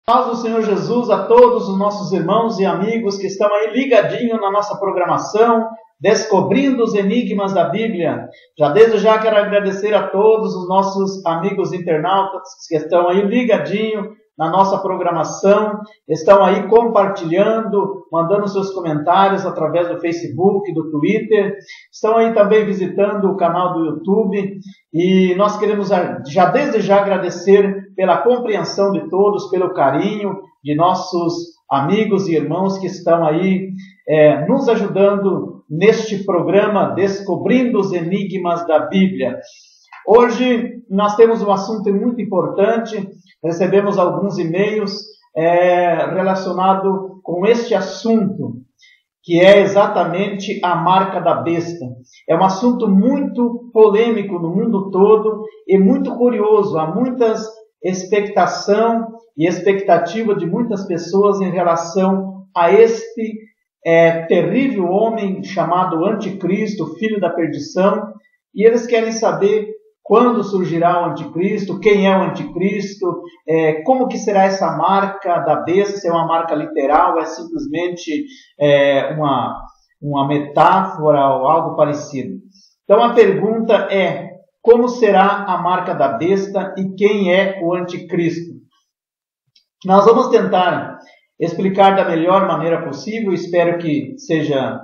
Paz do Senhor Jesus a todos os nossos irmãos e amigos que estão aí ligadinhos na nossa programação, descobrindo os enigmas da Bíblia. Desde já quero agradecer a todos os nossos amigos internautas que estão aí ligadinhos na nossa programação, estão aí compartilhando, mandando seus comentários através do Facebook, do Twitter, estão aí também visitando o canal do YouTube, e nós queremos desde já agradecer pela compreensão de todos, pelo carinho de nossos amigos e irmãos que estão aí nos ajudando neste programa Descobrindo os Enigmas da Bíblia. Hoje nós temos um assunto muito importante, recebemos alguns e-mails relacionados com este assunto, que é exatamente a marca da besta. É um assunto muito polêmico no mundo todo e muito curioso. Há muitas expectação e expectativa de muitas pessoas em relação a este terrível homem chamado Anticristo, filho da perdição, e eles querem saber quando surgirá o Anticristo, quem é o Anticristo, como que será essa marca da besta, se é uma marca literal, é simplesmente uma metáfora ou algo parecido. Então a pergunta é, como será a marca da besta e quem é o Anticristo? Nós vamos tentar explicar da melhor maneira possível, espero que seja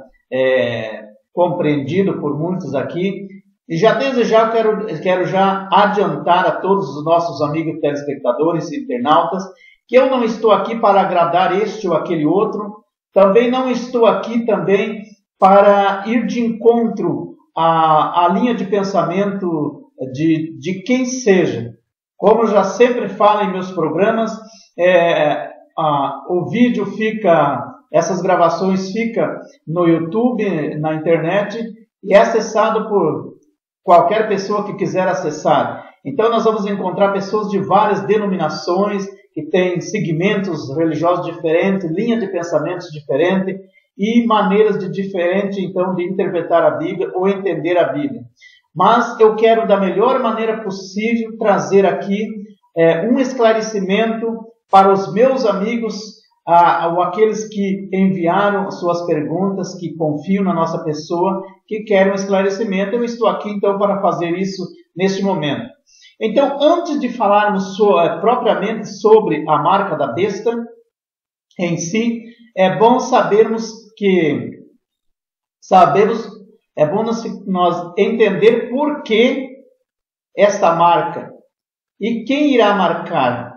compreendido por muitos aqui. E desde já quero já adiantar a todos os nossos amigos telespectadores e internautas que eu não estou aqui para agradar este ou aquele outro, também não estou aqui também para ir de encontro à linha de pensamento de quem seja. Como eu já sempre falo em meus programas, o vídeo essas gravações ficam no YouTube, na internet, e é acessado por qualquer pessoa que quiser acessar. Então nós vamos encontrar pessoas de várias denominações, que têm segmentos religiosos diferentes, linhas de pensamentos diferentes e maneiras diferentes então de interpretar a Bíblia ou entender a Bíblia. Mas eu quero da melhor maneira possível trazer aqui um esclarecimento para os meus amigos, ou aqueles que enviaram suas perguntas, que confiam na nossa pessoa, que querem um esclarecimento. Eu estou aqui então para fazer isso neste momento. Então, antes de falarmos propriamente sobre a marca da besta em si, é bom nós entender por que esta marca e quem irá marcar.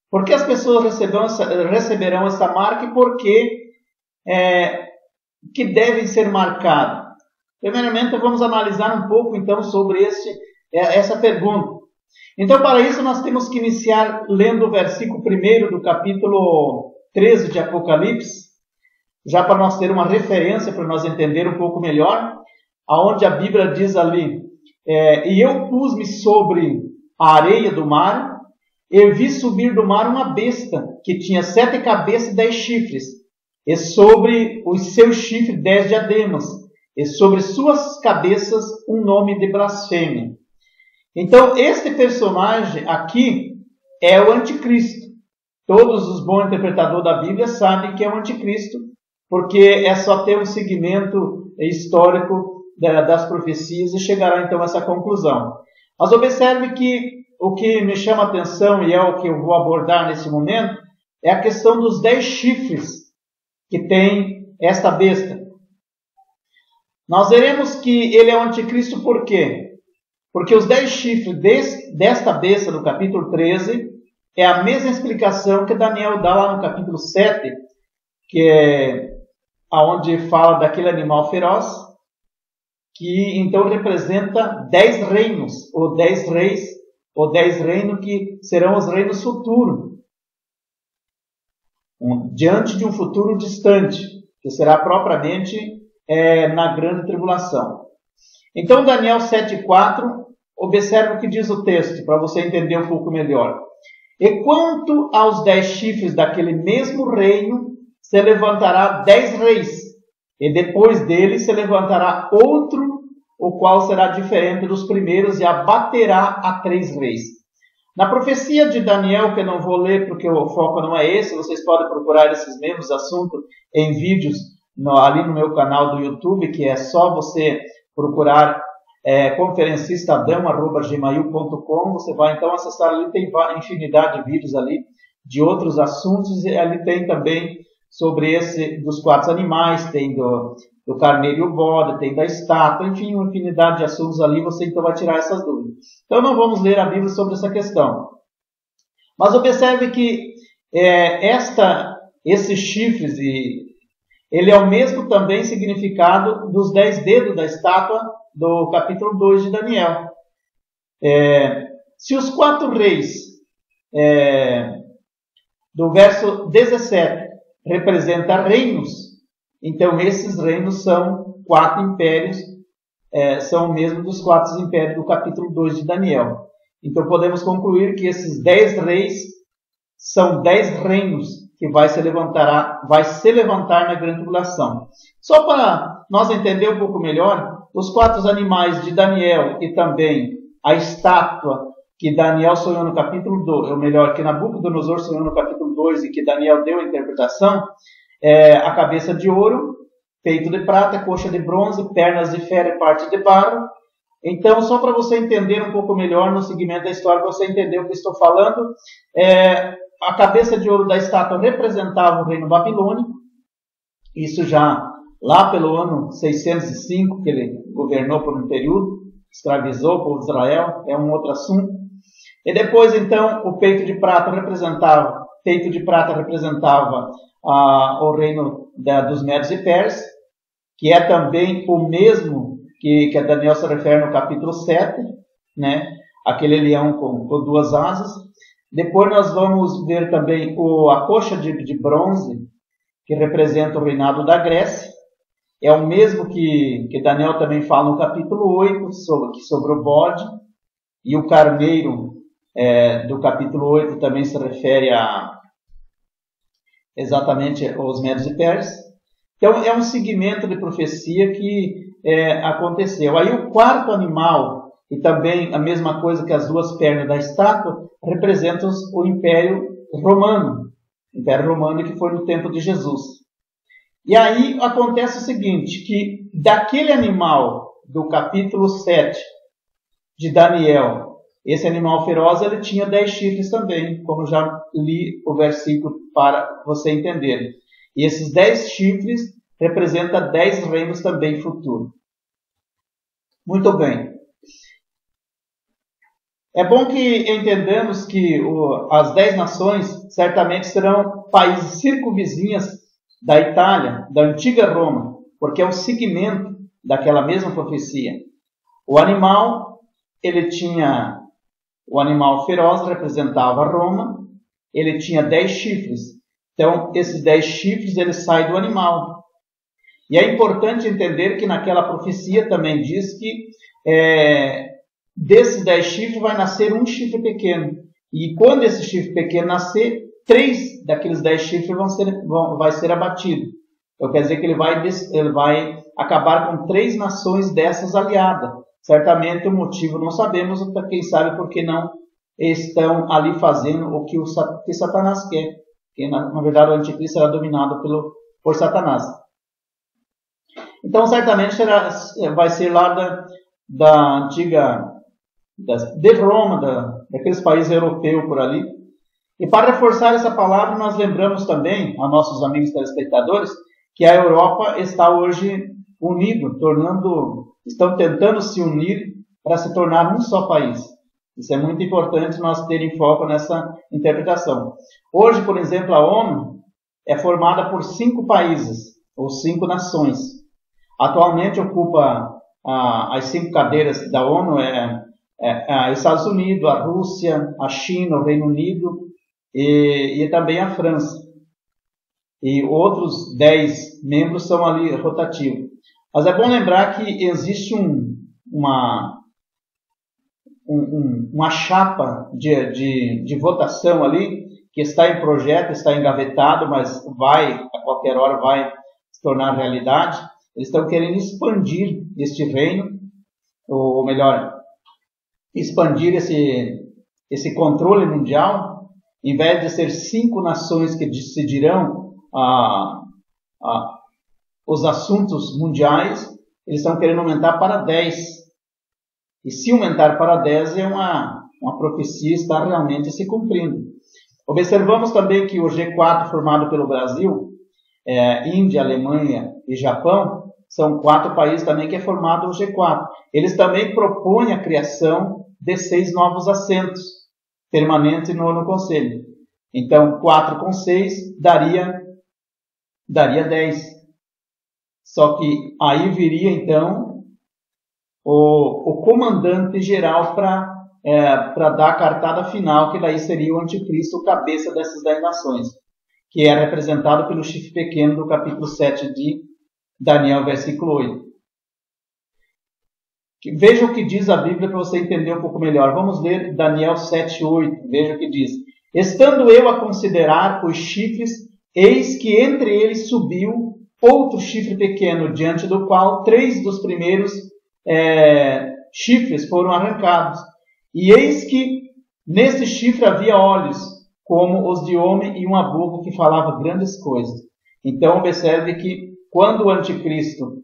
Por que as pessoas receberão essa marca e por que devem ser marcadas? Primeiramente, vamos analisar um pouco então sobre essa pergunta. Então, para isso, nós temos que iniciar lendo o versículo 1 do capítulo 13 de Apocalipse, já para nós ter uma referência, para nós entender um pouco melhor, aonde a Bíblia diz ali, e eu pus-me sobre a areia do mar, e vi subir do mar uma besta, que tinha 7 cabeças e 10 chifres, e sobre os seus chifres 10 diademas, e sobre suas cabeças um nome de blasfêmia. Então, este personagem aqui é o Anticristo. Todos os bons interpretadores da Bíblia sabem que é o Anticristo, porque é só ter um segmento histórico das profecias e chegará então a essa conclusão. Mas observe que o que me chama a atenção, e é o que eu vou abordar nesse momento, é a questão dos 10 chifres que tem esta besta. Nós veremos que ele é o Anticristo por quê? Porque os 10 chifres desta besta, no capítulo 13, é a mesma explicação que Daniel dá lá no capítulo 7, que é onde fala daquele animal feroz, que então representa 10 reinos, ou 10 reis, ou 10 reinos que serão os reinos futuros, diante de um futuro distante, que será propriamente na grande tribulação. Então, Daniel 7,4, observe o que diz o texto, para você entender um pouco melhor. E quanto aos 10 chifres daquele mesmo reino, se levantará 10 reis, e depois dele se levantará outro, o qual será diferente dos primeiros, e abaterá a 3 reis. Na profecia de Daniel, que eu não vou ler porque o foco não é esse, vocês podem procurar esses mesmos assuntos em vídeos ali no meu canal do YouTube, que é só você procurar conferencistadão@gmail.com. Você vai então acessar ali, tem infinidade de vídeos ali de outros assuntos, e ali tem também sobre esse dos 4 animais, tem do carneiro e o bode, tem da estátua, enfim, uma infinidade de assuntos ali, você então vai tirar essas dúvidas. Então não vamos ler a Bíblia sobre essa questão. Mas observe que esses chifres, ele é o mesmo também significado dos 10 dedos da estátua do capítulo 2 de Daniel. Se os 4 reis do verso 17 representam reinos, então esses reinos são 4 impérios, são o mesmo dos 4 impérios do capítulo 2 de Daniel. Então podemos concluir que esses 10 reis são 10 reinos que vai se levantar na grande tribulação. Só para nós entender um pouco melhor, os 4 animais de Daniel e também a estátua que Daniel sonhou no capítulo 2, ou melhor, que Nabucodonosor sonhou no capítulo 2 e que Daniel deu a interpretação, a cabeça de ouro, peito de prata, coxa de bronze, pernas de ferro e parte de barro. Então, só para você entender um pouco melhor no segmento da história, você entender o que estou falando, a cabeça de ouro da estátua representava o reino babilônico, isso já lá pelo ano 605, que ele governou por um período, escravizou o povo de Israel, é um outro assunto. E depois, então, o peito de prata representava o reino dos Medos e Persas, que é também o mesmo que Daniel se refere no capítulo 7, né? Aquele leão com 2 asas. Depois nós vamos ver também a coxa de bronze, que representa o reinado da Grécia. É o mesmo que Daniel também fala no capítulo 8, sobre o bode. E o carneiro do capítulo 8 também se refere exatamente aos Medos e Persas. Então é um segmento de profecia que aconteceu. Aí o 4º animal, e também a mesma coisa que as 2 pernas da estátua, representam o Império Romano. O Império Romano que foi no tempo de Jesus. E aí acontece o seguinte, que daquele animal do capítulo 7 de Daniel, esse animal feroz, ele tinha 10 chifres também, como já li o versículo para você entender. E esses 10 chifres representam 10 reinos também futuros. Muito bem. É bom que entendamos que as 10 nações certamente serão países circunvizinhas da Itália, da antiga Roma, porque é um segmento daquela mesma profecia. O animal feroz representava Roma, ele tinha 10 chifres. Então, esses 10 chifres, ele sai do animal. E é importante entender que naquela profecia também diz que desses 10 chifres vai nascer um chifre pequeno. E quando esse chifre pequeno nascer, 3 daqueles 10 chifres vai ser abatido. Então quer dizer que ele vai acabar com 3 nações dessas aliadas. Certamente o motivo não sabemos, quem sabe porque não estão ali fazendo o que Satanás quer. Porque na verdade o anticristo será dominado por Satanás. Então certamente vai ser lá da antiga, de Roma, daqueles países europeus por ali. E para reforçar essa palavra, nós lembramos também a nossos amigos telespectadores que a Europa está hoje unida, estão tentando se unir para se tornar um só país. Isso é muito importante nós terem foco nessa interpretação. Hoje, por exemplo, a ONU é formada por 5 países, ou 5 nações. Atualmente ocupa as 5 cadeiras da ONU, os Estados Unidos, a Rússia, a China, o Reino Unido, e também a França. E outros 10 membros são ali rotativos. Mas é bom lembrar que existe uma chapa de votação ali, que está em projeto, está engavetado, mas a qualquer hora vai se tornar realidade. Eles estão querendo expandir este reino, ou melhor, expandir esse controle mundial, em vez de ser 5 nações que decidirão os assuntos mundiais, eles estão querendo aumentar para 10. E se aumentar para 10 é uma profecia está realmente se cumprindo. Observamos também que o G4 formado pelo Brasil, Índia, Alemanha e Japão, são 4 países também que é formado o G4. Eles também propõem a criação de 6 novos assentos permanentes no Conselho. Então, 4 com 6 daria 10. Só que aí viria, então, o comandante geral para dar a cartada final, que daí seria o anticristo, o cabeça dessas 10 nações, que é representado pelo chifre pequeno do capítulo 7 de Daniel, versículo 8. Veja o que diz a Bíblia para você entender um pouco melhor. Vamos ler Daniel 7:8. Veja o que diz. Estando eu a considerar os chifres, eis que entre eles subiu outro chifre pequeno, diante do qual 3 dos primeiros chifres foram arrancados. E eis que nesse chifre havia olhos, como os de homem, e uma boca que falava grandes coisas. Então observe que quando o anticristo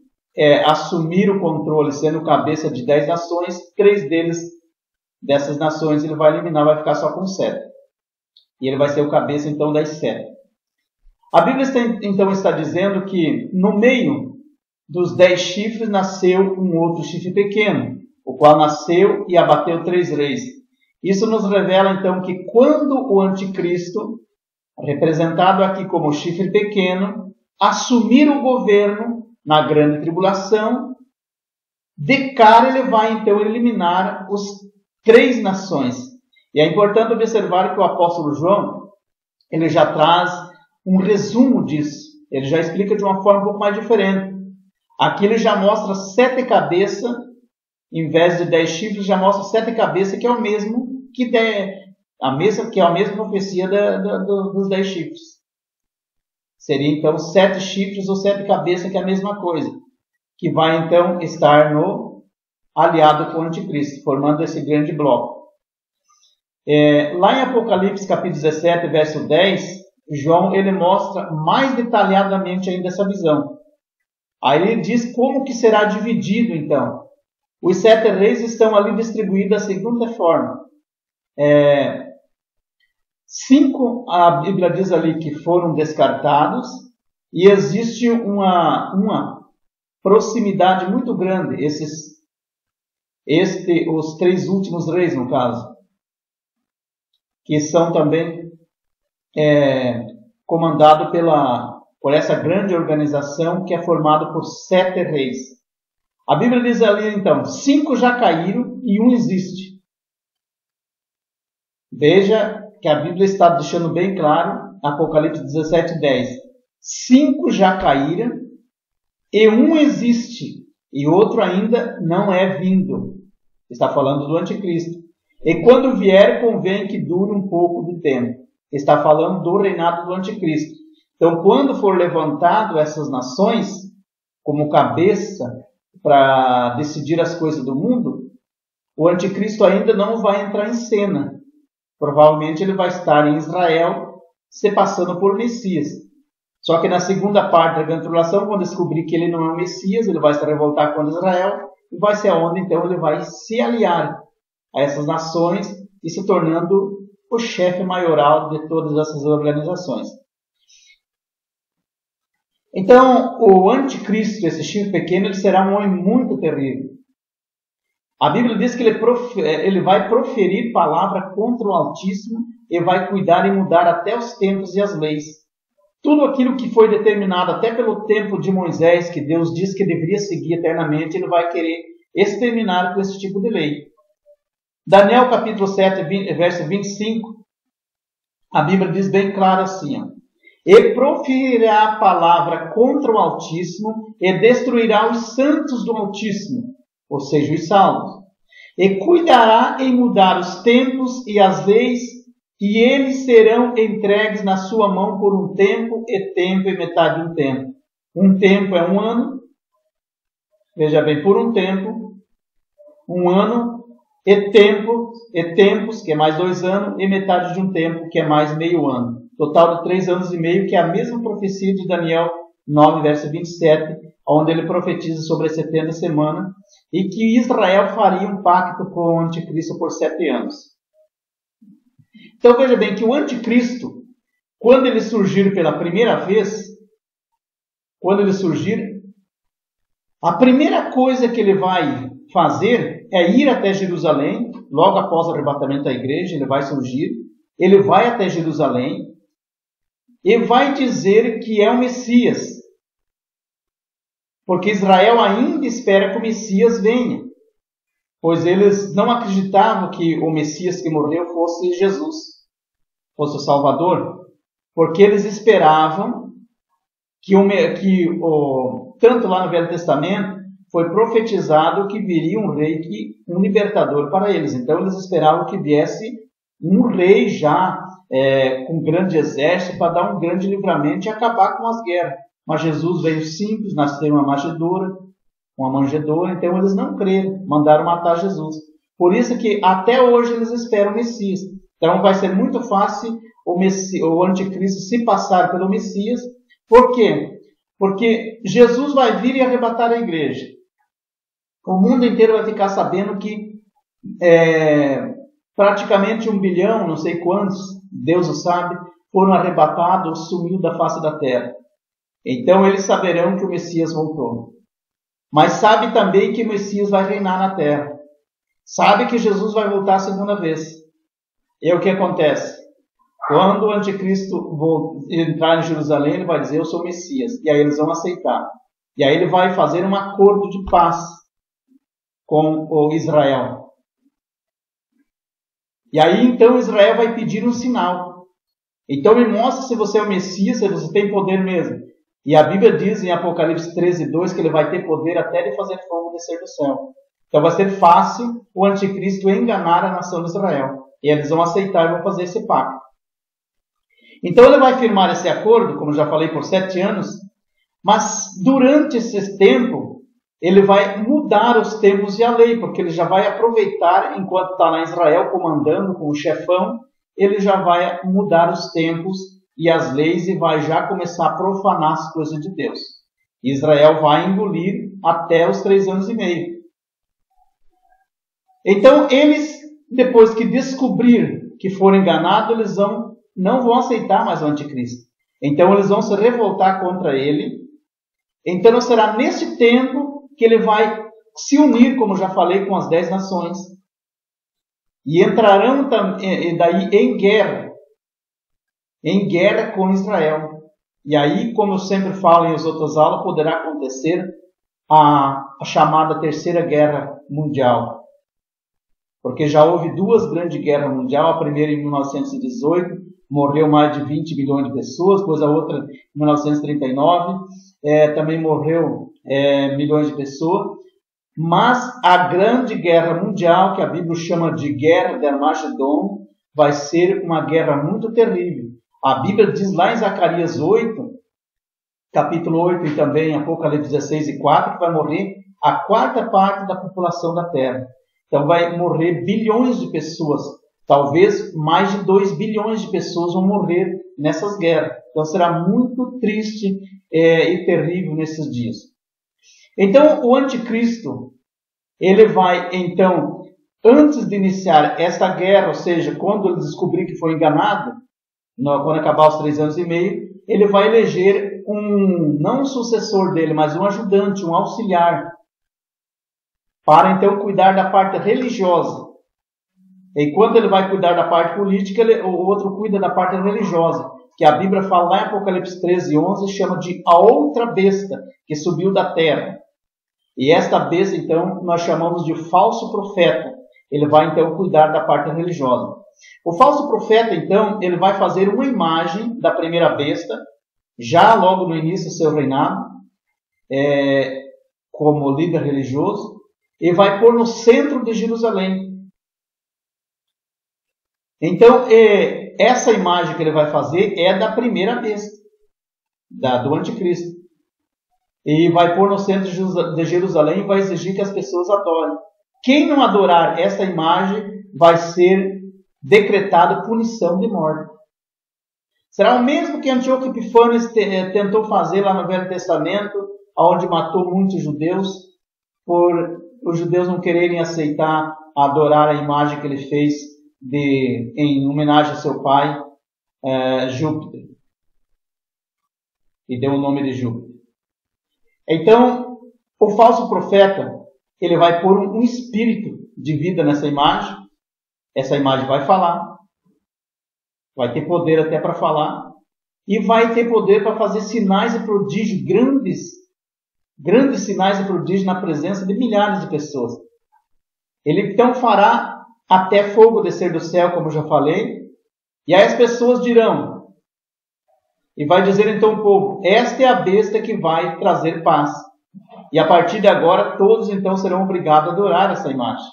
assumir o controle, sendo cabeça de 10 nações, 3 dessas nações ele vai eliminar, vai ficar só com 7. E ele vai ser o cabeça então das 7. A Bíblia então está dizendo que no meio dos 10 chifres nasceu um outro chifre pequeno, o qual nasceu e abateu 3 reis. Isso nos revela então que quando o anticristo, representado aqui como chifre pequeno, assumir o governo na grande tribulação, de cara ele vai então eliminar os 3 nações. E é importante observar que o apóstolo João, ele já traz um resumo disso. Ele já explica de uma forma um pouco mais diferente. Aqui ele já mostra 7 cabeças, em vez de 10 chifres, já mostra 7 cabeças, que é o mesmo que é a mesma profecia dos 10 chifres. Seria então 7 chifres ou 7 cabeças, que é a mesma coisa, que vai então estar aliado com o anticristo, formando esse grande bloco. Lá em Apocalipse capítulo 17, verso 10, João ele mostra mais detalhadamente ainda essa visão. Aí ele diz como que será dividido então. Os 7 reis estão ali distribuídos da seguinte forma. 5, a Bíblia diz ali que foram descartados, e existe uma proximidade muito grande, os 3 últimos reis, no caso, que são também comandados por essa grande organização que é formada por 7 reis. A Bíblia diz ali então, 5 já caíram e 1 existe. Veja que a Bíblia está deixando bem claro, Apocalipse 17:10. 5 já caíram e 1 existe, e outro ainda não é vindo. Está falando do anticristo. E quando vier, convém que dure um pouco de tempo. Está falando do reinado do anticristo. Então, quando for levantado essas nações como cabeça para decidir as coisas do mundo, o anticristo ainda não vai entrar em cena. Provavelmente ele vai estar em Israel, se passando por Messias. Só que na segunda parte da grande tribulação, vão descobrir que ele não é o Messias, ele vai se revoltar contra Israel, e vai ser onde então ele vai se aliar a essas nações e se tornando o chefe maioral de todas essas organizações. Então, o anticristo, esse chifre pequeno, ele será um homem muito terrível. A Bíblia diz que ele vai proferir palavra contra o Altíssimo e vai cuidar e mudar até os tempos e as leis. Tudo aquilo que foi determinado até pelo tempo de Moisés, que Deus diz que deveria seguir eternamente, ele vai querer exterminar com esse tipo de lei. Daniel capítulo 7, verso 25, a Bíblia diz bem claro assim, e proferirá a palavra contra o Altíssimo e destruirá os santos do Altíssimo, ou seja, os salvos, e cuidará em mudar os tempos e as leis, e eles serão entregues na sua mão por um tempo e metade de um tempo. Um tempo é 1 ano, veja bem, por um tempo, 1 ano e tempos, que é mais 2 anos, e metade de um tempo, que é mais meio ano. Total de 3 anos e meio, que é a mesma profecia de Daniel 9, verso 27, onde ele profetiza sobre as 70 semanas, e que Israel faria um pacto com o anticristo por 7 anos. Então veja bem que o anticristo, quando ele surgir pela primeira vez, a primeira coisa que ele vai fazer é ir até Jerusalém, logo após o arrebatamento da igreja, ele vai surgir, ele vai até Jerusalém e vai dizer que é o Messias, porque Israel ainda espera que o Messias venha, pois eles não acreditavam que o Messias que morreu fosse Jesus, fosse o Salvador, porque eles esperavam tanto lá no Velho Testamento, foi profetizado que viria um rei, um libertador para eles. Então eles esperavam que viesse um rei já com um grande exército para dar um grande livramento e acabar com as guerras. Mas Jesus veio simples, nasceu uma manjedoura, então eles não creram, mandaram matar Jesus. Por isso que até hoje eles esperam o Messias. Então vai ser muito fácil o anticristo se passar pelo Messias. Por quê? Porque Jesus vai vir e arrebatar a igreja. O mundo inteiro vai ficar sabendo que praticamente 1 bilhão, não sei quantos, Deus o sabe, foram arrebatados, sumiu da face da terra. Então eles saberão que o Messias voltou. Mas sabe também que o Messias vai reinar na terra. Sabe que Jesus vai voltar a segunda vez. E o que acontece? Quando o anticristo entrar em Jerusalém, ele vai dizer, eu sou o Messias. E aí eles vão aceitar. E aí ele vai fazer um acordo de paz com o Israel. E aí então Israel vai pedir um sinal. Então me mostra se você é o Messias, se você tem poder mesmo. E a Bíblia diz em Apocalipse 13:2 que ele vai ter poder até de fazer fogo descer do céu. Então vai ser fácil o anticristo enganar a nação de Israel. E eles vão aceitar e vão fazer esse pacto. Então ele vai firmar esse acordo, como já falei, por 7 anos. Mas durante esse tempo, ele vai mudar os tempos e a lei. Porque ele já vai aproveitar, enquanto está lá em Israel comandando com o chefão, ele já vai mudar os tempos e as leis e vai já começar a profanar as coisas de Deus. Israel vai engolir até os 3 anos e meio. Então, eles, depois que descobrir que foram enganados, eles não vão aceitar mais o anticristo. Então, eles vão se revoltar contra ele. Então, será nesse tempo que ele vai se unir, como já falei, com as 10 nações. E entrarão daí em guerra com Israel. E aí, como eu sempre falo em as outras aulas, poderá acontecer a chamada Terceira Guerra Mundial. Porque já houve 2 grandes guerras mundiais. A primeira em 1918, morreu mais de 20 milhões de pessoas. Depois a outra em 1939, também morreu milhões de pessoas. Mas a grande guerra mundial, que a Bíblia chama de Guerra de Armagedon, vai ser uma guerra muito terrível. A Bíblia diz lá em Zacarias 8, capítulo 8 e também em Apocalipse 16:4, que vai morrer a 4ª parte da população da Terra. Então vai morrer bilhões de pessoas. Talvez mais de 2 bilhões de pessoas vão morrer nessas guerras. Então será muito triste e terrível nesses dias. Então o anticristo, ele vai então, antes de iniciar essa guerra, ou seja, quando ele descobrir que foi enganado, quando acabar os 3 anos e meio, ele vai eleger não um sucessor dele, mas um ajudante, um auxiliar, para então cuidar da parte religiosa. Enquanto ele vai cuidar da parte política, o outro cuida da parte religiosa, que a Bíblia fala lá em Apocalipse 13:11, chama de a outra besta que subiu da terra. E esta besta, então, nós chamamos de falso profeta. Ele vai então cuidar da parte religiosa. O falso profeta, então, ele vai fazer uma imagem da primeira besta, já logo no início do seu reinado, como líder religioso, e vai pôr no centro de Jerusalém. Então, essa imagem que ele vai fazer é da primeira besta, do anticristo. E vai pôr no centro de Jerusalém e vai exigir que as pessoas adorem. quem não adorar essa imagem vai ser decretado punição de morte. Será o mesmo que Antíoco Epífanes tentou fazer lá no Velho Testamento, onde matou muitos judeus, por os judeus não quererem aceitar adorar a imagem que ele fez em homenagem a seu pai, Júpiter. E deu o nome de Júpiter. Então, o falso profeta, ele vai pôr um espírito de vida nessa imagem. Essa imagem vai falar. Vai ter poder até para falar. E vai ter poder para fazer sinais e prodígios, grandes sinais e prodígios na presença de milhares de pessoas. Ele então fará até fogo descer do céu, como eu já falei. E aí as pessoas dirão, e vai dizer então o povo, esta é a besta que vai trazer paz. E a partir de agora, todos então serão obrigados a adorar essa imagem.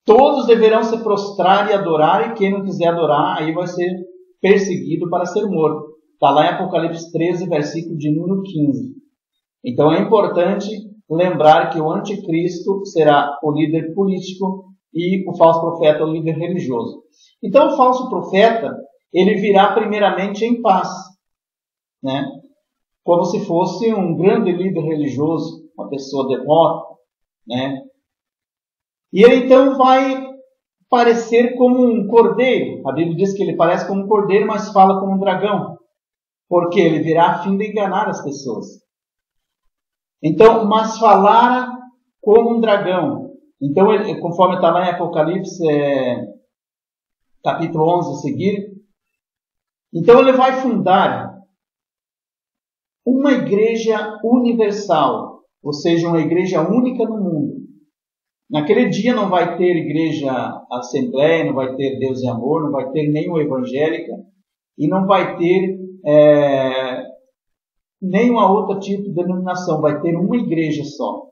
Todos deverão se prostrar e adorar, e quem não quiser adorar, aí vai ser perseguido para ser morto. Está lá em Apocalipse 13, versículo de número 15. Então é importante lembrar que o anticristo será o líder político e o falso profeta o líder religioso. Então o falso profeta, ele virá primeiramente em paz, né? Como se fosse um grande líder religioso, uma pessoa devota, né? E ele então vai parecer como um cordeiro. A Bíblia diz que ele parece como um cordeiro, mas fala como um dragão. Porque ele virá a fim de enganar as pessoas. Então, mas falar como um dragão. Então, conforme está lá em Apocalipse, capítulo 11 a seguir. Então, ele vai fundar uma igreja universal. Ou seja, uma igreja única no mundo. Naquele dia não vai ter igreja assembleia, não vai ter Deus e amor, não vai ter nenhuma evangélica e não vai ter nenhuma outra tipo de denominação. Vai ter uma igreja só.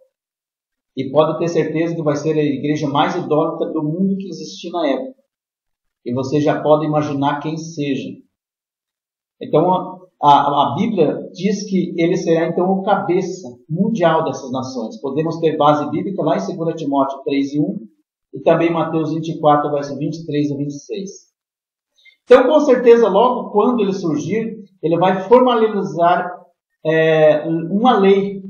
E pode ter certeza que vai ser a igreja mais idólatra do mundo que existia na época. E você já pode imaginar quem seja. Então a Bíblia diz que ele será então o cabeça mundial dessas nações. Podemos ter base bíblica lá em 2 Timóteo 3:1 e também Mateus 24, verso 23 a 26. Então, com certeza, logo quando ele surgir, ele vai formalizar uma lei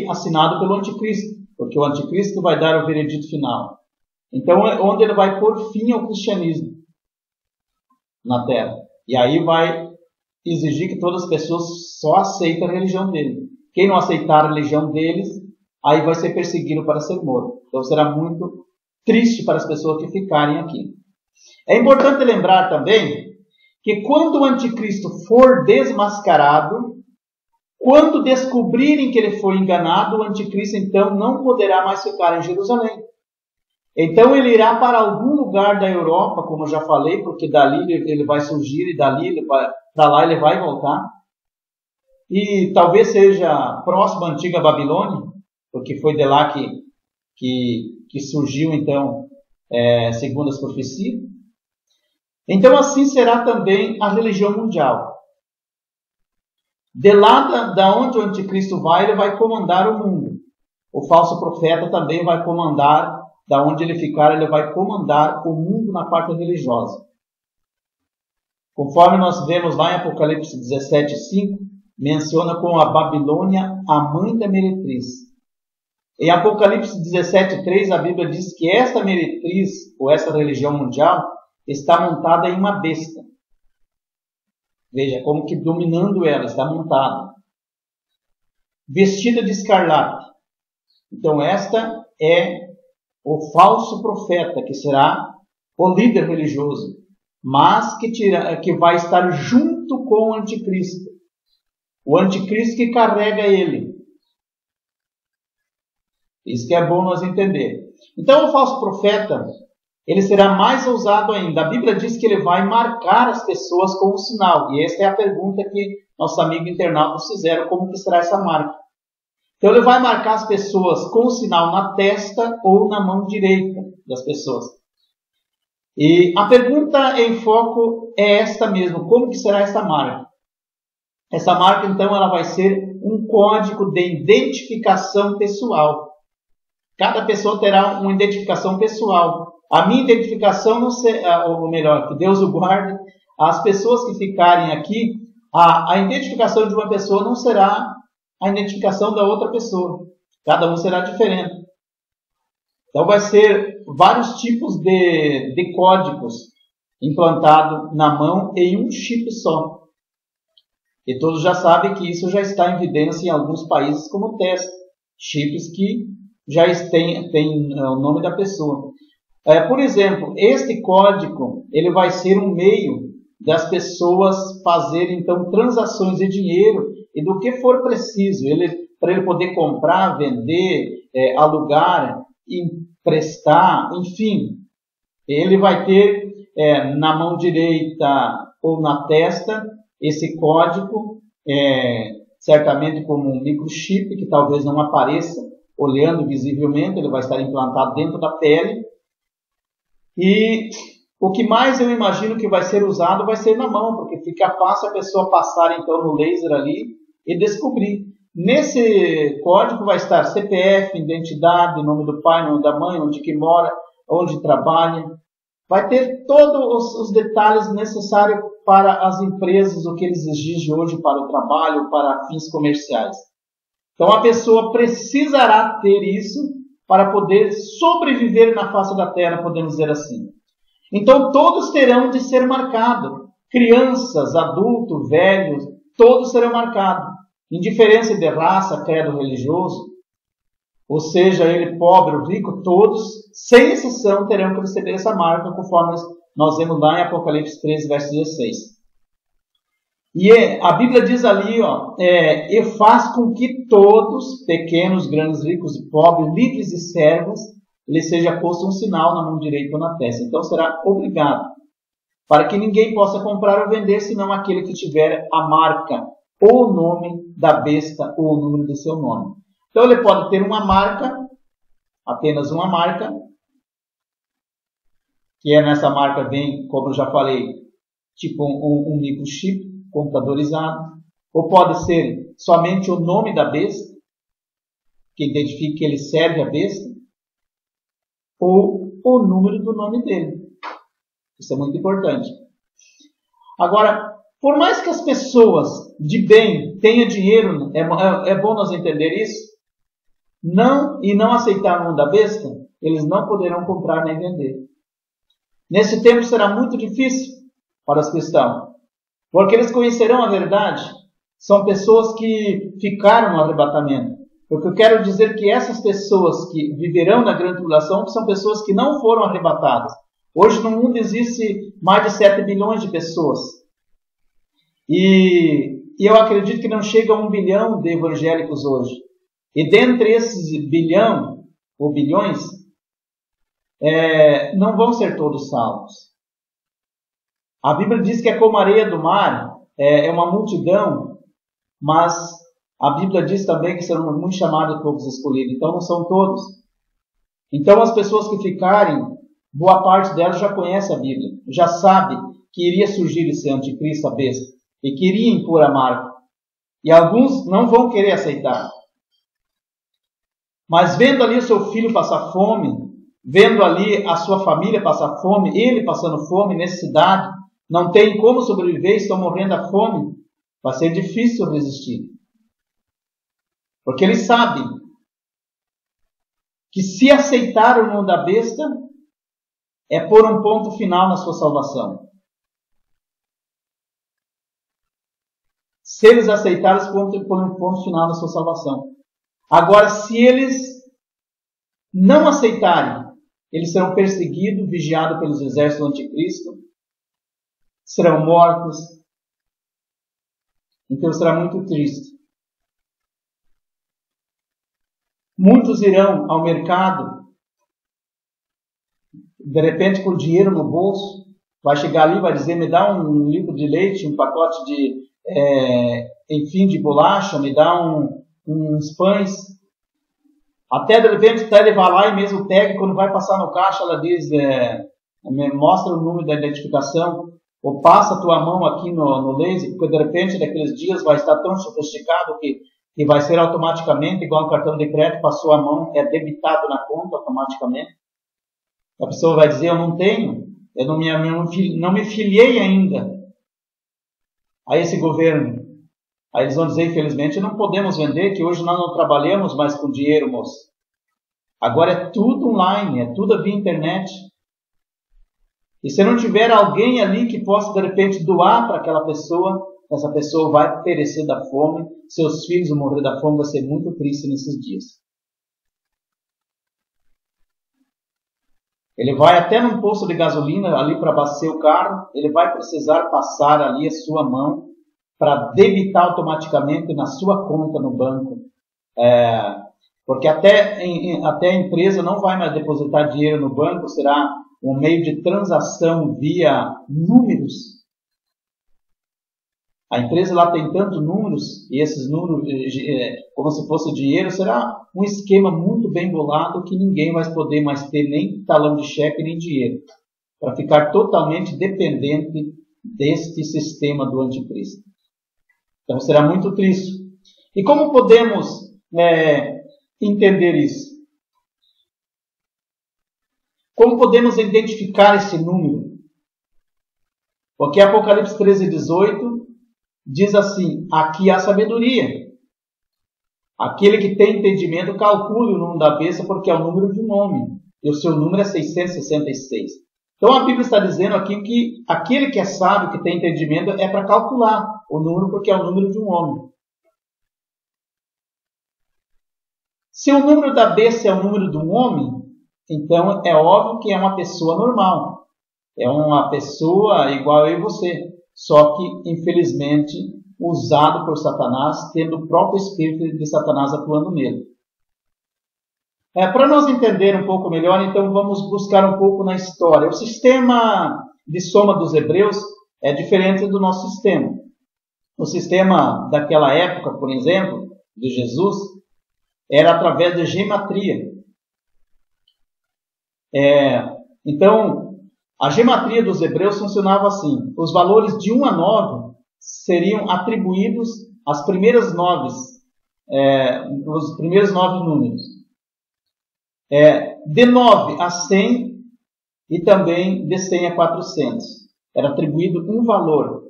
assinada pelo anticristo, porque o anticristo vai dar o veredito final. Então, onde ele vai pôr fim ao cristianismo na terra. E aí vai exigir que todas as pessoas só aceitem a religião dele. Quem não aceitar a religião deles, aí vai ser perseguido para ser morto. Então será muito triste para as pessoas que ficarem aqui. É importante lembrar também que quando o anticristo for desmascarado, quando descobrirem que ele foi enganado, o anticristo então não poderá mais ficar em Jerusalém. Então ele irá para algum lugar da Europa, como eu já falei, porque dali ele vai surgir e dali para lá ele vai voltar. E talvez seja próximo à antiga Babilônia, porque foi de lá que surgiu então, segundo as profecias. Então assim será também a religião mundial. De lá da onde o anticristo vai, ele vai comandar o mundo. O falso profeta também vai comandar. Da onde ele ficar, ele vai comandar o mundo na parte religiosa. Conforme nós vemos lá em Apocalipse 17:5, menciona como a Babilônia a mãe da meretriz. Em Apocalipse 17:3, a Bíblia diz que esta meretriz, ou essa religião mundial, está montada em uma besta. Veja, como que dominando ela, está montada. Vestida de escarlate. Então esta é o falso profeta, que será o líder religioso, mas que vai estar junto com o anticristo. O anticristo que carrega ele. Isso que é bom nós entender. Então o falso profeta, ele será mais ousado ainda. A Bíblia diz que ele vai marcar as pessoas com um sinal. E essa é a pergunta que nossos amigos internautas fizeram, como que será essa marca? Então ele vai marcar as pessoas com o sinal na testa ou na mão direita das pessoas. E a pergunta em foco é esta mesmo. Como que será essa marca? Essa marca então ela vai ser um código de identificação pessoal. Cada pessoa terá uma identificação pessoal. A minha identificação não será, ou melhor, que Deus o guarde, as pessoas que ficarem aqui, a identificação de uma pessoa não será a identificação da outra pessoa. Cada um será diferente. Então vai ser vários tipos de códigos implantados na mão em um chip só. E todos já sabem que isso já está em evidência em alguns países como teste. Chips que já têm o nome da pessoa. Por exemplo, este código ele vai ser um meio das pessoas fazerem então transações de dinheiro e do que for preciso, para ele poder comprar, vender, alugar, emprestar, enfim. Ele vai ter na mão direita ou na testa esse código, certamente como um microchip que talvez não apareça olhando visivelmente, ele vai estar implantado dentro da pele. E o que mais eu imagino que vai ser usado vai ser na mão, porque fica fácil a pessoa passar então no laser ali e descobrir. Nesse código vai estar CPF, identidade, nome do pai, nome da mãe, onde que mora, onde trabalha. Vai ter todos os detalhes necessários para as empresas, o que eles exigem hoje para o trabalho, para fins comerciais. Então a pessoa precisará ter isso para poder sobreviver na face da terra, podemos dizer assim. Então todos terão de ser marcados. Crianças, adultos, velhos, todos serão marcados. Indiferença de raça, credo religioso, ou seja, ele pobre ou rico, todos, sem exceção, terão que receber essa marca, conforme nós vemos lá em Apocalipse 13, verso 16. E a Bíblia diz ali, e faz com que todos, pequenos, grandes, ricos e pobres, livres e servos, lhe seja posto um sinal na mão direita ou na testa. Então será obrigado, para que ninguém possa comprar ou vender, senão aquele que tiver a marca, ou o nome da besta, ou o número do seu nome. Então ele pode ter uma marca, apenas uma marca, que nessa marca vem, como eu já falei, tipo um microchip computadorizado, ou pode ser somente o nome da besta, que identifique que ele serve a besta, ou o número do nome dele. Isso é muito importante. Agora, por mais que as pessoas de bem tenham dinheiro, é bom nós entender isso, não aceitar o nome da besta, eles não poderão comprar nem vender. Nesse tempo será muito difícil para os cristãos, porque eles conhecerão a verdade. São pessoas que ficaram no arrebatamento. O que eu quero dizer é que essas pessoas que viverão na grande tribulação são pessoas que não foram arrebatadas. Hoje no mundo existe mais de 7 bilhões de pessoas. E eu acredito que não chega a 1 bilhão de evangélicos hoje. E dentre esses bilhão ou bilhões, não vão ser todos salvos. A Bíblia diz que é como a areia do mar, é uma multidão, mas a Bíblia diz também que serão muito chamados de povos escolhidos. Então não são todos. Então as pessoas que ficarem, boa parte delas já conhece a Bíblia, já sabe que iria surgir esse anticristo, a besta, e que iria impor a marca. E alguns não vão querer aceitar. Mas vendo ali o seu filho passar fome, vendo ali a sua família passar fome, ele passando fome, necessidade, não tem como sobreviver, estão morrendo à fome, vai ser difícil resistir. Porque eles sabem que se aceitar o nome da besta, é pôr um ponto final na sua salvação. Se eles aceitarem, eles põem um ponto final na sua salvação. Agora, se eles não aceitarem, eles serão perseguidos, vigiados pelos exércitos do anticristo, serão mortos. Então será muito triste. Muitos irão ao mercado, de repente com dinheiro no bolso, vai chegar ali e vai dizer, me dá um litro de leite, um pacote de de bolacha, me dá uns pães. Até de repente ele vai lá e mesmo pega, quando vai passar no caixa, ela diz, mostra o número da identificação, ou passa a tua mão aqui no laser, porque de repente naqueles dias vai estar tão sofisticado que que vai ser automaticamente, igual um cartão de crédito, passou a mão, é debitado na conta automaticamente. A pessoa vai dizer, eu não tenho, eu não me filiei ainda a esse governo. Aí eles vão dizer, infelizmente, não podemos vender, que hoje nós não trabalhamos mais com dinheiro, moço. Agora é tudo online, é tudo via internet. E se não tiver alguém ali que possa, de repente, doar para aquela pessoa, essa pessoa vai perecer da fome, seus filhos vão morrer da fome, vai ser muito triste nesses dias. Ele vai até num posto de gasolina, ali para abastecer o carro, ele vai precisar passar ali a sua mão para debitar automaticamente na sua conta no banco. Porque até a empresa não vai mais depositar dinheiro no banco, será um meio de transação via números. A empresa lá tem tantos números, e esses números, como se fosse dinheiro, será um esquema muito bem bolado que ninguém vai poder mais ter nem talão de cheque nem dinheiro, para ficar totalmente dependente deste sistema do anticristo. Então será muito triste. E como podemos entender isso? Como podemos identificar esse número? Porque Apocalipse 13:18 diz assim, aqui há sabedoria. Aquele que tem entendimento calcule o número da besta, porque é o número de um homem. E o seu número é 666. Então a Bíblia está dizendo aqui que aquele que é sábio, que tem entendimento, é para calcular o número, porque é o número de um homem. Se o número da besta é o número de um homem, então é óbvio que é uma pessoa normal. É uma pessoa igual eu e você. Só que, infelizmente, usado por Satanás, tendo o próprio espírito de Satanás atuando nele. Para nós entender um pouco melhor, então vamos buscar um pouco na história. O sistema de soma dos hebreus é diferente do nosso sistema. O sistema daquela época, por exemplo, de Jesus, era através de gematria. Então, a gematria dos hebreus funcionava assim. Os valores de 1 a 9 seriam atribuídos às primeiras 9, os primeiros 9 números. De 9 a 100 e também de 100 a 400. Era atribuído um valor.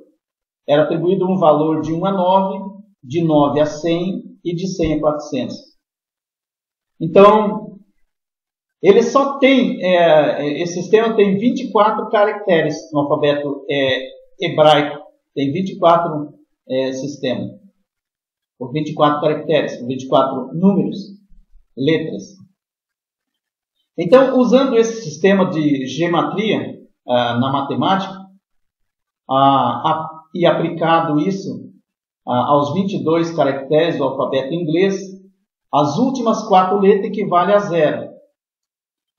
Era atribuído um valor de 1 a 9, de 9 a 100 e de 100 a 400. Então, ele só tem, esse sistema tem 24 caracteres no alfabeto hebraico. Tem 24 sistemas. Por 24 caracteres, por 24 números, letras. Então, usando esse sistema de gematria na matemática, e aplicado isso aos 22 caracteres do alfabeto inglês, as últimas 4 letras equivalem a 0.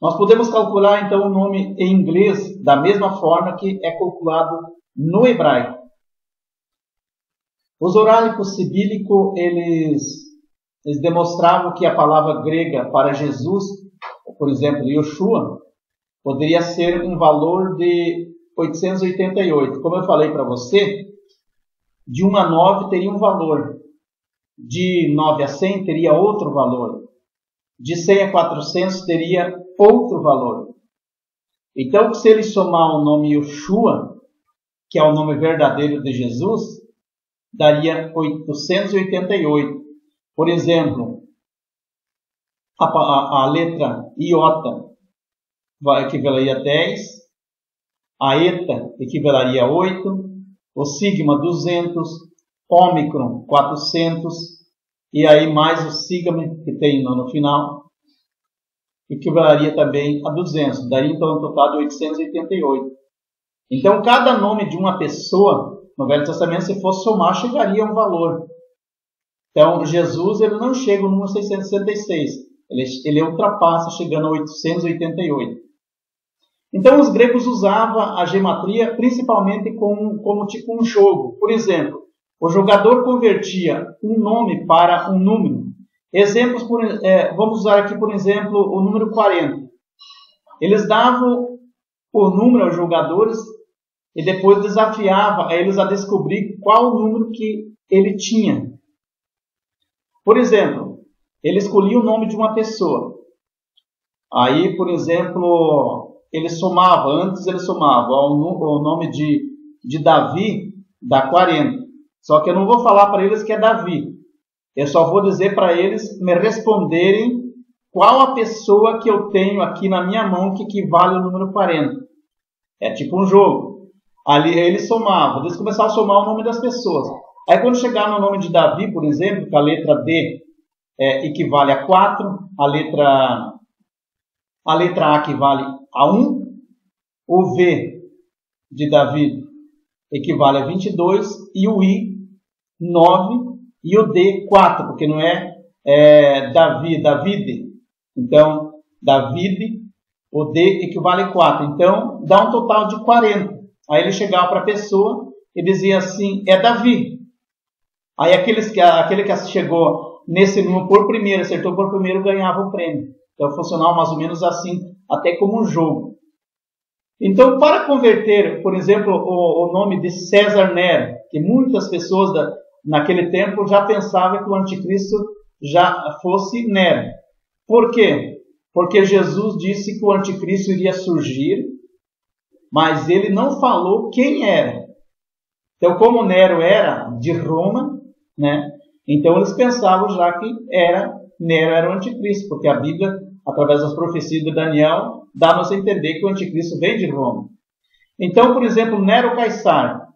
Nós podemos calcular, então, o nome em inglês da mesma forma que é calculado no hebraico. Os orálicos sibílicos, eles demonstravam que a palavra grega para Jesus, por exemplo, Yoshua, poderia ser um valor de 888. Como eu falei para você, de 1 a 9 teria um valor. De 9 a 100 teria outro valor. De 100 a 400 teria outro valor. Então, se ele somar o nome Yoshua, que é o nome verdadeiro de Jesus, daria 888. Por exemplo, a letra iota equivaleria a 10, a eta equivaleria a 8, o sigma 200, ômicron 400, e aí mais o sigma que tem no final, equivaleria também a 200, daria então um total de 888. Então cada nome de uma pessoa no Velho Testamento, se for somar, chegaria a um valor. Então Jesus ele não chega no número 666, ele ultrapassa chegando a 888. Então os gregos usavam a gematria principalmente como tipo um jogo. Por exemplo, o jogador convertia um nome para um número. Exemplos, vamos usar aqui, por exemplo, o número 40. Eles davam o número aos jogadores e depois desafiavam eles a descobrir qual o número que ele tinha. Por exemplo, ele escolhia o nome de uma pessoa. Aí, por exemplo, ele somava, antes ele somava o nome de Davi, dá 40. Só que eu não vou falar para eles que é Davi. Eu só vou dizer para eles me responderem qual a pessoa que eu tenho aqui na minha mão que equivale ao número 40. É tipo um jogo. Ali ele somava, eles começavam a somar o nome das pessoas. Aí quando chegar no nome de Davi, por exemplo, que a letra D equivale a 4, a letra A equivale a 1, o V de Davi equivale a 22, e o I, 9, e o D, 4, porque não é Davide. Então, Davide, o D equivale a 4. Então, dá um total de 40. Aí ele chegava para a pessoa e dizia assim, é Davi. Aí aquele que chegou nesse número por primeiro, acertou por primeiro, ganhava o prêmio. Então, funcionava mais ou menos assim, até como um jogo. Então, para converter, por exemplo, o nome de César Nero, que muitas pessoas naquele tempo já pensavam que o anticristo já fosse Nero. Por quê? Porque Jesus disse que o anticristo iria surgir, mas ele não falou quem era. Então, como Nero era de Roma, né? Então eles pensavam já que Nero era o anticristo, porque a Bíblia, através das profecias de Daniel, dá-nos a entender que o anticristo vem de Roma. Então, por exemplo, Nero Caesar.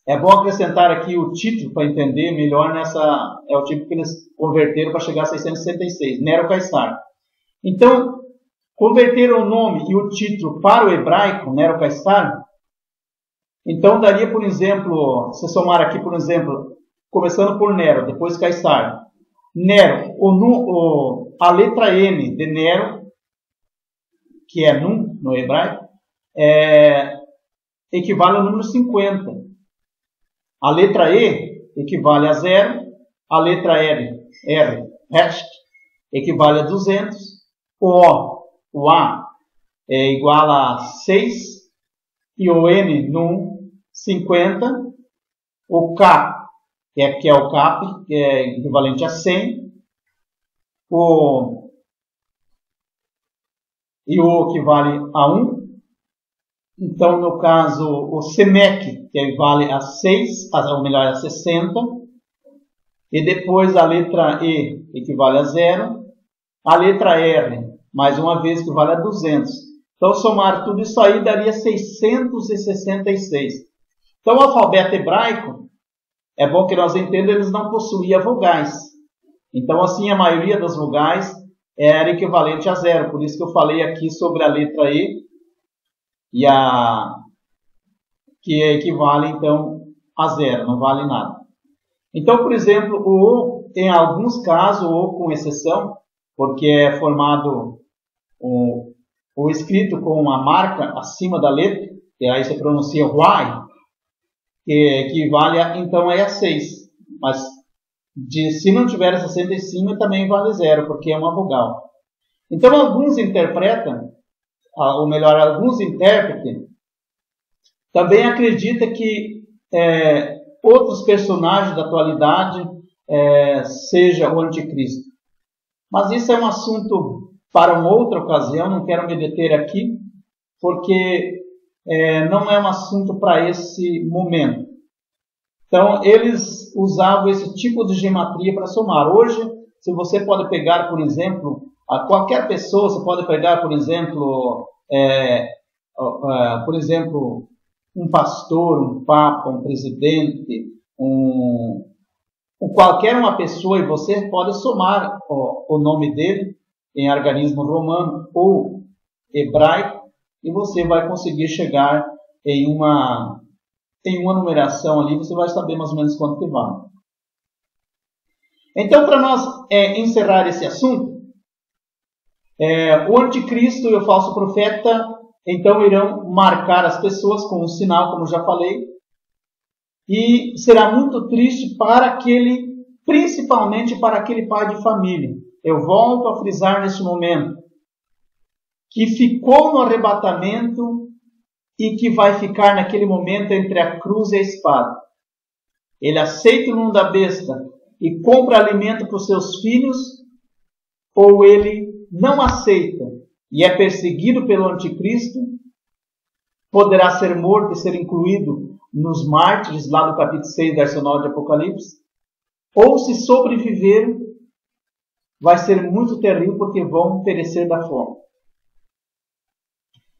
É bom acrescentar aqui o título para entender melhor é o tipo que eles converteram para chegar a 666, Nero Caesar. Então, converteram o nome e o título para o hebraico, Nero Caesar. Então, daria, por exemplo, se somar aqui, por exemplo, começando por Nero, depois Caesar. Nero, a letra N de Nero, que é Nun no hebraico, equivale ao número 50. A letra E equivale a 0. A letra R, rest, equivale a 200. O A é igual a 6. E o N, Nun, 50. O K, que é o CAP, que é equivalente a 100. E o equivale a 1. Então, no caso, o SEMEC, que equivale a 6, ou melhor, a 60. E depois a letra E equivale a 0. A letra R, mais uma vez, equivale a 200. Então, somar tudo isso aí daria 666. Então, o alfabeto hebraico, é bom que nós entendamos, eles não possuíam vogais. Então, assim, a maioria das vogais era equivalente a 0. Por isso que eu falei aqui sobre a letra E, que equivale, então, a 0, não vale nada. Então, por exemplo, o em alguns casos, ou com exceção, porque é formado o escrito com uma marca acima da letra, que aí se pronuncia Y, que equivale então a 6. Mas se não tiver essa 65, também vale 0, porque é uma vogal. Então, alguns interpretam, ou melhor, alguns intérpretes também acreditam que outros personagens da atualidade seja o anticristo. Mas isso é um assunto para uma outra ocasião, não quero me deter aqui, porque não é um assunto para esse momento. Então, eles usavam esse tipo de gematria para somar. Hoje, se você pode pegar, por exemplo, a qualquer pessoa, você pode pegar, por exemplo, um pastor, um papa, um presidente, qualquer uma pessoa, e você pode somar o nome dele em algarismo romano ou hebraico, e você vai conseguir chegar em uma numeração ali, você vai saber mais ou menos quanto que vale. Então, para nós encerrar esse assunto, o anticristo e o falso profeta, então, irão marcar as pessoas com um sinal, como já falei, e será muito triste principalmente para aquele pai de família. Eu volto a frisar nesse momento, que ficou no arrebatamento e que vai ficar naquele momento entre a cruz e a espada. Ele aceita o nome da besta e compra alimento para os seus filhos, ou ele não aceita e é perseguido pelo anticristo, poderá ser morto e ser incluído nos mártires, lá do capítulo 6, verso 9 de Apocalipse, ou se sobreviver, vai ser muito terrível, porque vão perecer da fome.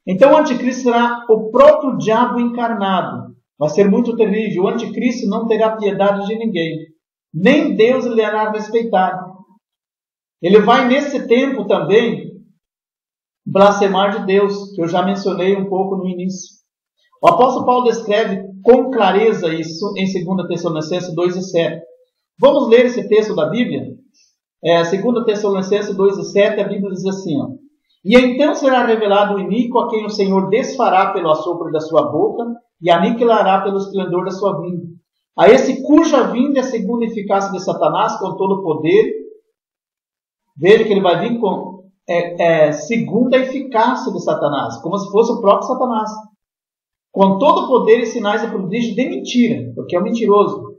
Então o anticristo será o próprio diabo encarnado. Vai ser muito terrível. O anticristo não terá piedade de ninguém. Nem Deus lhe irá respeitar. Ele vai nesse tempo também blasfemar de Deus, que eu já mencionei um pouco no início. O apóstolo Paulo descreve com clareza isso em 2 Tessalonicenses 2:7. Vamos ler esse texto da Bíblia? 2 Tessalonicenses 2:7, a Bíblia diz assim, ó: E então será revelado o iníquo, a quem o Senhor desfará pelo assopro da sua boca e aniquilará pelo esplendor da sua vinda. A esse cuja vinda é segundo a eficácia de Satanás, com todo o poder. Veja que ele vai vir com segundo a eficácia de Satanás, como se fosse o próprio Satanás. Com todo o poder e sinais e prodígios de mentira, porque é um mentiroso.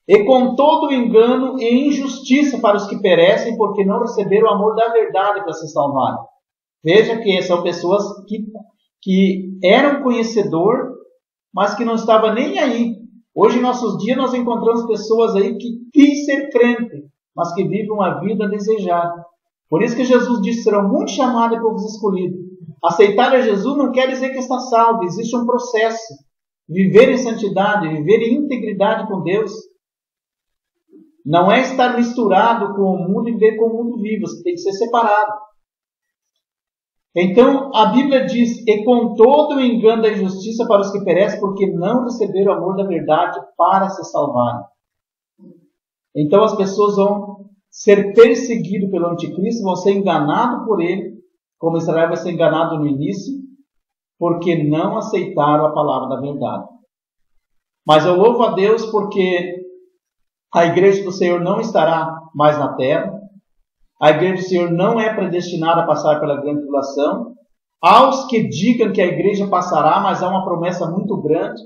E com todo o engano e injustiça para os que perecem, porque não receberam o amor da verdade para se salvarem. Veja que são pessoas que eram conhecedor, mas que não estavam nem aí. Hoje, em nossos dias, nós encontramos pessoas aí que quis ser crente, mas que vivem uma vida desejada. Por isso que Jesus disse, serão muitos chamados e poucos escolhidos. Aceitar a Jesus não quer dizer que está salvo, existe um processo. Viver em santidade, viver em integridade com Deus. Não é estar misturado com o mundo e viver com o mundo vivo, você tem que ser separado. Então, a Bíblia diz, e com todo o engano da injustiça para os que perecem, porque não receberam o amor da verdade para se salvarem. Então, as pessoas vão ser perseguidas pelo anticristo, vão ser enganadas por ele, como Israel vai ser enganado no início, porque não aceitaram a palavra da verdade. Mas eu louvo a Deus porque a igreja do Senhor não estará mais na terra. A igreja do Senhor não é predestinada a passar pela grande tribulação. Aos que digam que a igreja passará, mas há uma promessa muito grande.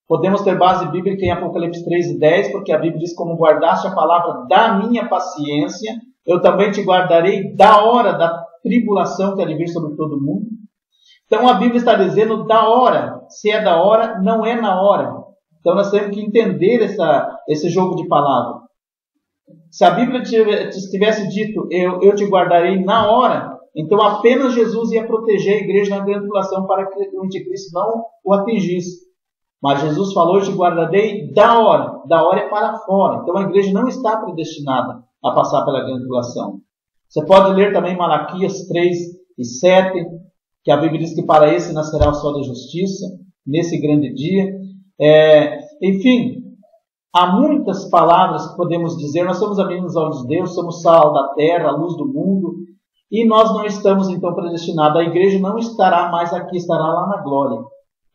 Podemos ter base bíblica em Apocalipse 3:10, porque a Bíblia diz, como guardaste a palavra da minha paciência, eu também te guardarei da hora da tribulação que há de vir sobre todo mundo. Então a Bíblia está dizendo da hora. Se é da hora, não é na hora. Então nós temos que entender esse jogo de palavras. Se a Bíblia tivesse dito, eu te guardarei na hora, então apenas Jesus ia proteger a igreja na grande tribulação para que o anticristo não o atingisse. Mas Jesus falou, eu te guardarei da hora. Da hora é para fora. Então a igreja não está predestinada a passar pela grande tribulação. Você pode ler também Malaquias 3:7, que a Bíblia diz que para esse nascerá o sol da justiça, nesse grande dia. Enfim, há muitas palavras que podemos dizer. Nós somos amigos dos olhos de Deus, somos sal da terra, a luz do mundo, e nós não estamos então predestinados. A igreja não estará mais aqui, estará lá na glória.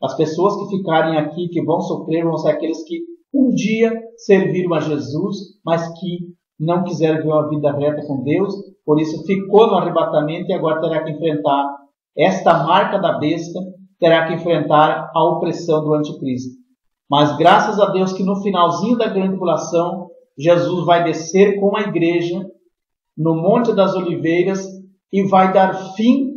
As pessoas que ficarem aqui, que vão sofrer, vão ser aqueles que um dia serviram a Jesus, mas que não quiseram viver uma vida reta com Deus, por isso ficou no arrebatamento e agora terá que enfrentar esta marca da besta, terá que enfrentar a opressão do anticristo. Mas graças a Deus que no finalzinho da grande tribulação, Jesus vai descer com a igreja no Monte das Oliveiras e vai dar fim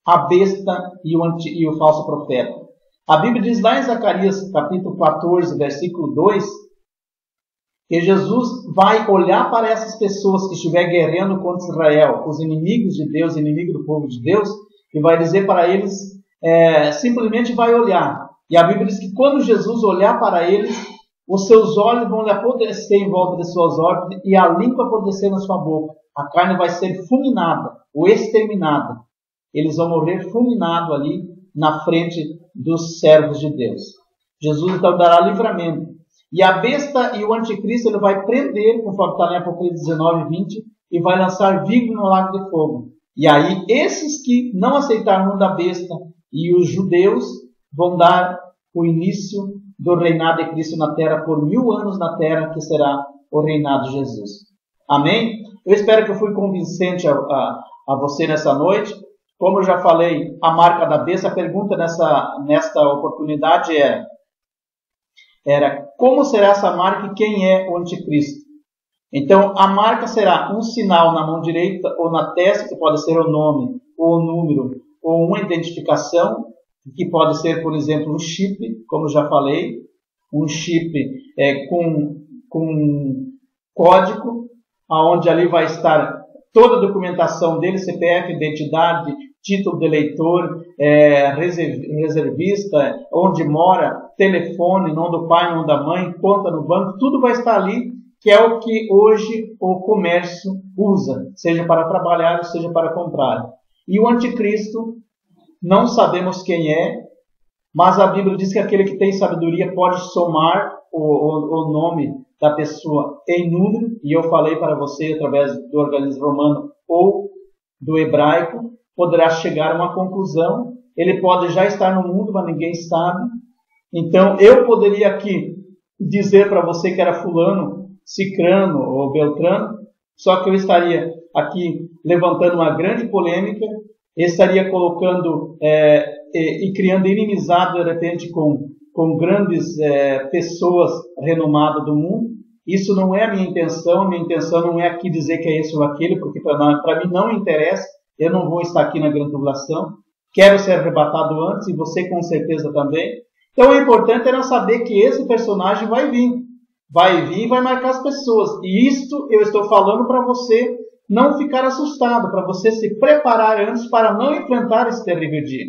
à besta e o falso profeta. A Bíblia diz lá em Zacarias capítulo 14, versículo 2, que Jesus vai olhar para essas pessoas que estiverem guerreando contra Israel, os inimigos de Deus, inimigos do povo de Deus, e vai dizer para eles, simplesmente vai olhar. E a Bíblia diz que quando Jesus olhar para eles, os seus olhos vão lhe apodrecer em volta de suas olhos e a língua apodrecer na sua boca. A carne vai ser fulminada ou exterminada. Eles vão morrer fulminados ali na frente dos servos de Deus. Jesus então dará livramento. E a besta e o anticristo ele vai prender, conforme está em Apocalipse 19:20, e vai lançar vivo no lago de fogo. E aí esses que não aceitaram da besta e os judeus vão dar o início do reinado de Cristo na terra por 1000 anos na terra, que será o reinado de Jesus. Amém? Eu espero que eu fui convincente a você nessa noite. Como eu já falei, a marca da besta, a pergunta nesta oportunidade era como será essa marca e quem é o anticristo? Então, a marca será um sinal na mão direita ou na testa, que pode ser o nome, ou o número, ou uma identificação, que pode ser, por exemplo, um chip, como já falei, um chip com código, onde ali vai estar toda a documentação dele, CPF, identidade, título de eleitor, reservista, onde mora, telefone, nome do pai, nome da mãe, conta no banco, tudo vai estar ali, que é o que hoje o comércio usa, seja para trabalhar, seja para comprar. E o anticristo, não sabemos quem é, mas a Bíblia diz que aquele que tem sabedoria pode somar o nome da pessoa em número, e eu falei para você através do organismo romano ou do hebraico, poderá chegar a uma conclusão. Ele pode já estar no mundo, mas ninguém sabe. Então, eu poderia aqui dizer para você que era fulano, cicrano ou beltrano, só que eu estaria aqui levantando uma grande polêmica, estaria colocando e criando inimizade, de repente, com grandes pessoas renomadas do mundo. Isso não é a minha intenção não é aqui dizer que é isso ou aquilo, porque para mim não interessa, eu não vou estar aqui na grande tribulação, quero ser arrebatado antes, e você com certeza também. Então, o importante é nós saber que esse personagem vai vir e vai marcar as pessoas, e isto eu estou falando para você não ficar assustado, para você se preparar antes para não enfrentar esse terrível dia.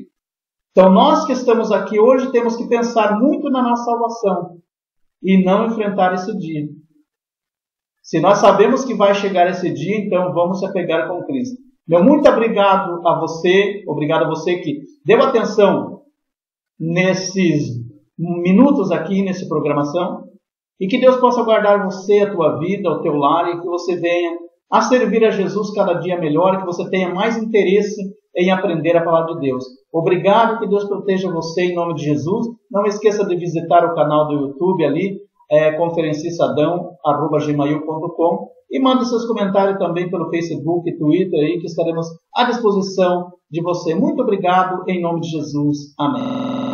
Então, nós que estamos aqui hoje temos que pensar muito na nossa salvação e não enfrentar esse dia. Se nós sabemos que vai chegar esse dia, então vamos se apegar com Cristo. Meu muito obrigado a você que deu atenção nesses minutos aqui, nessa programação, e que Deus possa guardar você, a tua vida, o teu lar, e que você venha a servir a Jesus cada dia melhor, e que você tenha mais interesse em aprender a palavra de Deus. Obrigado, que Deus proteja você em nome de Jesus. Não esqueça de visitar o canal do YouTube ali, conferencisadão@gmail.com, e mande seus comentários também pelo Facebook e Twitter, aí, que estaremos à disposição de você. Muito obrigado, em nome de Jesus. Amém.